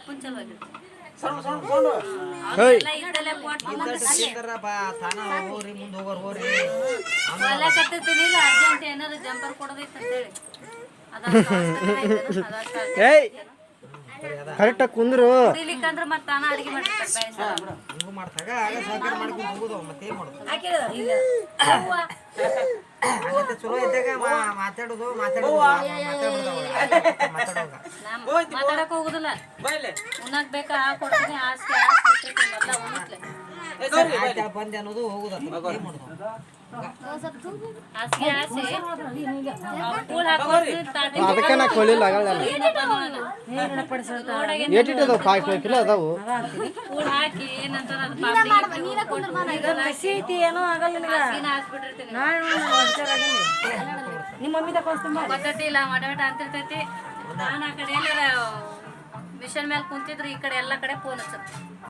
ಅಪ್ಪನ ಚಲವಾಗಿ ಹೊಲಕತ್ತಿರ್ತೀನಿಲ್ಲ ಅರ್ಜೆಂಟ್ ಏನಾದ್ರು ಜಂಪರ್ ಕೊಡೋದೈತೆ ಅಂತೇಳಿ ಕರೆಕ್ಟಾಗಿ ಕುಂದ್ರು ಕುಡಿಲಿಕ್ಕಂದ್ರೆ ಮತ್ತೆ ತಾನ ಅಡಿಗೆ ಚಲೋ ಇದ್ದಾಗ ಮಾತಾಡೋದು ಮಾತಾಡಕ್ ಹೋಗುದಿಲ್ಲ ಉಣ್ಣಕ್ ಬೇಕಾ ಕೊಡ್ತೀನಿ ಆಸ್ತಿ ಬಂದೆ ಅನ್ನೋದು ಹೋಗುದ ಅದಕ್ಕೆ ನಾ ಕೊಳಿಲ್ಲ ಏಟಿಟ್ಟದಾವ 5 ಕಿಲೋ ಅದಾವು ಕೂಳ್ ಹಾಕಿ ಏನಂತಾರ ನಿಮ್ಮ ಮಮ್ಮಿ ಗೊತ್ತೈತಿ ಇಲ್ಲ ಮಟ ಅಂತಿರ್ತೈತಿ ನಾನು ಆ ಕಡೆ ಏನಾರ ಮಿಷನ್ ಮೇಲೆ ಕುಂತಿದ್ರು ಈ ಕಡೆ ಎಲ್ಲ ಕಡೆ ಫೋನ್ ಹಚ್ಚ